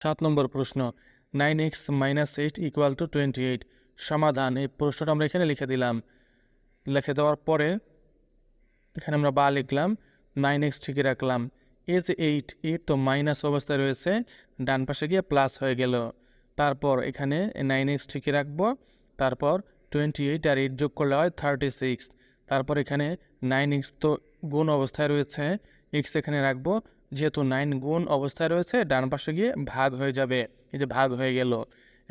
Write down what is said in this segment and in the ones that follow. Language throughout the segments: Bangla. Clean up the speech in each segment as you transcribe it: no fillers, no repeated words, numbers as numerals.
7 নম্বর প্রশ্ন 9x - 8 = 28 সমাধান। এই প্রশ্নটা আমরা এখানে লিখে দিলাম। লিখে দেওয়ার পরে এখানে আমরা বা লিখলাম, 9x ঠিকই রাখলাম। এই যে 8 তো মাইনাস অবস্থায় রয়েছে, ডান পাশে গিয়ে প্লাস হয়ে গেল। তারপর এখানে 9x ঠিকই রাখবো। তারপর 28 আর 8 যোগ করলে হয় 36। তারপর এখানে 9x তো গুণ অবস্থায় রয়েছে, x এখানে রাখবো। যেহেতু 9 গুণ অবস্থায় রয়েছে, ডান পাশে গিয়ে ভাগ হয়ে যাবে। এই যে ভাগ হয়ে গেল।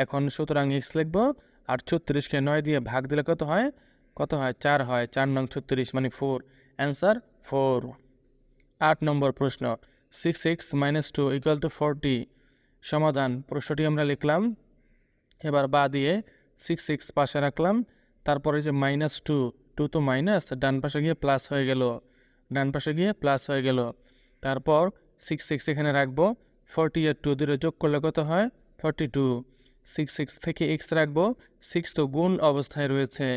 এখন সুতরাং x লিখবো। আর 36কে 9 দিয়ে ভাগ দিলে কত হয়? 4 হয়। 4 নং 36 মানে 4। অ্যান্সার 4। 8 নম্বর প্রশ্ন 6x - 2 = 40 সমাধান। প্রশ্নটি আমরা লিখলাম। এবার বা দিয়ে 6x পাশে রাখলাম। তারপরে যে -2 তো মাইনাস, ডান পাশে গিয়ে প্লাস হয়ে গেল। ডান পাশে গিয়ে প্লাস হয়ে গেল। তারপর 6x এখানে রাখবো। 40 আর 2 দিয়ে যোগ করলে কত হয়? 42। 6x থেকে x রাখবো। 6 তো গুণ অবস্থায় রয়েছে,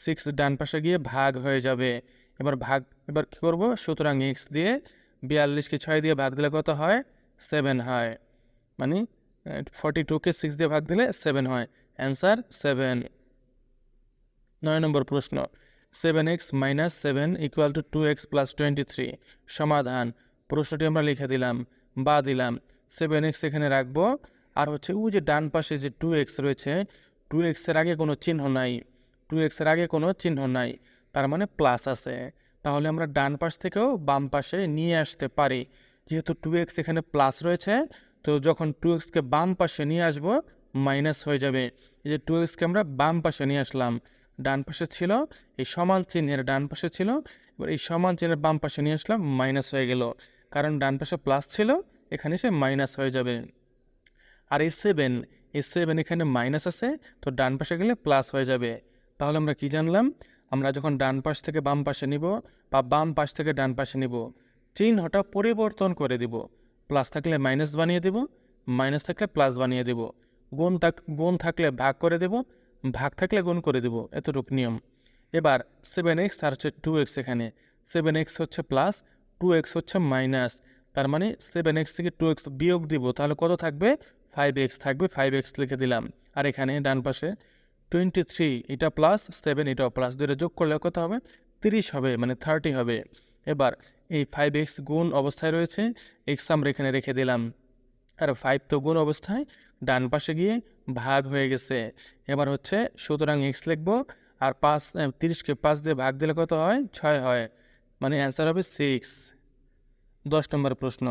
6 ডান পাশে গিয়ে ভাগ হয়ে যাবে। এবার কী করবো? সুতরাং x দিয়ে 42কে 6 দিয়ে ভাগ দিলে কত হয়? 7 হয়। মানে 42কে 6 দিয়ে ভাগ দিলে 7 হয়। অ্যান্সার 7। 9 নম্বর প্রশ্ন 7x - 7 = 2x + 23 সমাধান। প্রশ্নটি আমরা লিখে দিলাম বা দিলাম। 7x এখানে রাখবো। আর হচ্ছে ওই যে ডান পাশে যে 2x রয়েছে, 2x এর আগে কোনো চিহ্ন নাই। 2x এর আগে কোনো চিহ্ন নাই, তার মানে প্লাস আছে। তাহলে আমরা ডান পাশ থেকেও বাম পাশে নিয়ে আসতে পারি। যেহেতু 2x এখানে প্লাস রয়েছে, তো যখন 2xকে বাম পাশে নিয়ে আসবো, মাইনাস হয়ে যাবে। এই যে 2xকে আমরা বাম পাশে নিয়ে আসলাম, ডান পাশে ছিল, এই সমান চিহ্নের ডান পাশে ছিল, এবার এই সমান চিহ্নের বাম পাশে নিয়ে আসলাম, মাইনাস হয়ে গেল। কারণ ডান পাশে প্লাস ছিল, এখানে সে মাইনাস হয়ে যাবে। আর এই সেভেন এখানে মাইনাস আছে, তো ডান পাশে গেলে প্লাস হয়ে যাবে। তাহলে আমরা কি জানলাম? আমরা যখন ডান পাশ থেকে বাম পাশে নিব বা বাম পাশ থেকে ডান পাশে নিব, চিহ্নটা পরিবর্তন করে দিব। প্লাস থাকলে মাইনাস বানিয়ে দেব, মাইনাস থাকলে প্লাস বানিয়ে দেব। গুণ থাকলে ভাগ করে দেব, ভাগ থাকলে গুণ করে দেব। এতটুকু নিয়ম। এবার 7x আর হচ্ছে 2x, এখানে 7x হচ্ছে প্লাস, 2x হচ্ছে মাইনাস। তার মানে 7x থেকে 2x বিয়োগ দিব, তাহলে কত থাকবে? 5x থাকবে। 5x লিখে দিলাম। আর এখানে ডান পাশে 23, এটা প্লাস, 7 এটাও প্লাস, দুটো যোগ করলে কত হবে? 30 হবে, মানে 30 হবে। এবার এই 5x গুণ অবস্থায় রয়েছে, x আমরা এখানে রেখে দিলাম। আর 5 তো গুণ অবস্থায়, ডান পাশে গিয়ে ভাগ হয়ে গেছে। এবার হচ্ছে সুতরাং x লিখবো। আর 30কে 5 দিয়ে ভাগ দিলে কত হয়? 6 হয়, মানে অ্যান্সার হবে 6। 10 নম্বর প্রশ্ন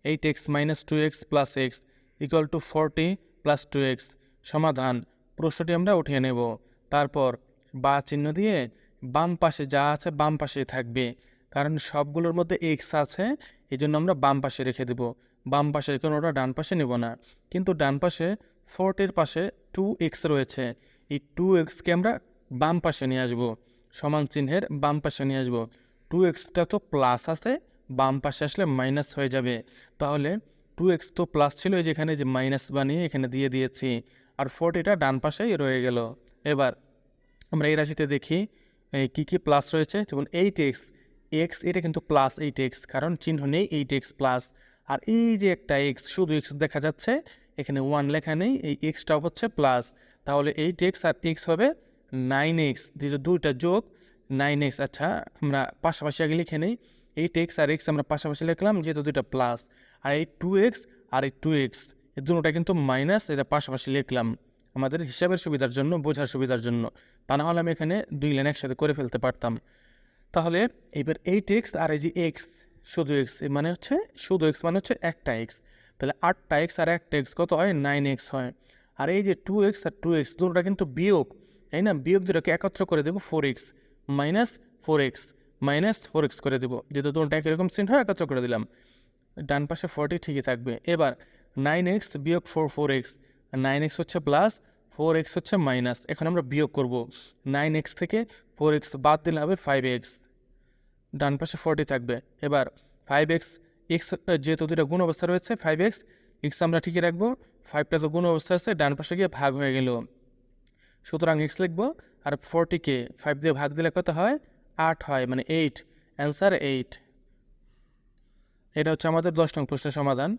8x - 2x + x = 40 + 2x সমাধান। প্রশ্নটি আমরা উঠিয়ে নেব। তারপর বা চিহ্ন দিয়ে বাম পাশে যা আছে বাম পাশেই থাকবে, কারণ সবগুলোর মধ্যে x আছে, এই জন্য আমরা বাম পাশে রেখে দেব। বাম পাশে কোনোটা ডান পাশে নেব না। কিন্তু ডান পাশে 40-এর পাশে 2x রয়েছে, এই 2xকে আমরা বাম পাশে নিয়ে আসব, সমান চিহ্নের বাম পাশে নিয়ে আসব। 2xটা তো প্লাস আছে, বাম পাশে আসলে মাইনাস হয়ে যাবে। তাহলে 2x তো প্লাস ছিল, এই যেখানে যে মাইনাস বানিয়ে এখানে দিয়ে দিয়েছি। আর 40টা ডান পাশেই রয়ে গেল। এবার আমরা এই রাশিতে দেখি কী কী প্লাস রয়েছে। যেমন 8x, এটা কিন্তু প্লাস 8x, কারণ চিহ্ন নেই 8x প্লাস। আর এই যে একটা x, শুধু x দেখা যাচ্ছে, এখানে 1 লেখা নেই, এই xটাও হচ্ছে প্লাস। তাহলে 8x আর x হবে 9x, যেহেতু দুইটা যোগ 9x। আচ্ছা, আমরা পাশাপাশি আগে লিখে নেই। 8x আর x আমরা পাশাপাশি লিখলাম, যেহেতু দুইটা প্লাস। আর এই 2x আর এই 2x, এই দুটোটা কিন্তু মাইনাস, এটা পাশাপাশি লিখলাম আমাদের হিসাবের সুবিধার জন্য, বোঝার সুবিধার জন্য। তা না হলে আমি এখানে 2 লাইন একসাথে করে ফেলতে পারতাম। তাহলে এবার 8x আর এই যে x, শুধু x মানে হচ্ছে, শুধু x মানে হচ্ছে একটা x। তাহলে 8টা x আর একটা x কত হয়? 9x হয়। আর এই যে 2x আর 2x দুটোটা কিন্তু বিয়োগ, তাই না? বিয়োগ দুটোকে একত্র করে দেবো, 4x - 4x - 4x করে দেবো। যেহেতু দুটোটা একই রকম চিহ্ন, একত্র করে দিলাম। ডান পাশে 40 ঠিকই থাকবে। এবার 9x - 4 4x, 9x হচ্ছে প্লাস, 4x হচ্ছে মাইনাস। এখন আমরা বিয়োগ করব। 9x থেকে 4x বাদ দিলে হবে 5x, ডান পাশে 40 থাকবে। এবার 5x, x যেহেতু দুটো গুণ অবস্থা রয়েছে, 5x x আমরা ঠিকই রাখবো। 5টা তো গুণ অবস্থা আছে, ডান পাশে গিয়ে ভাগ হয়ে গেল। সুতরাং x লিখবো। আর 40কে 5 দিয়ে ভাগ দিলে কত হয়? 8 হয়, মানে 8। অ্যান্সার 8। এটা হচ্ছে আমাদের 10 নং প্রশ্নের সমাধান।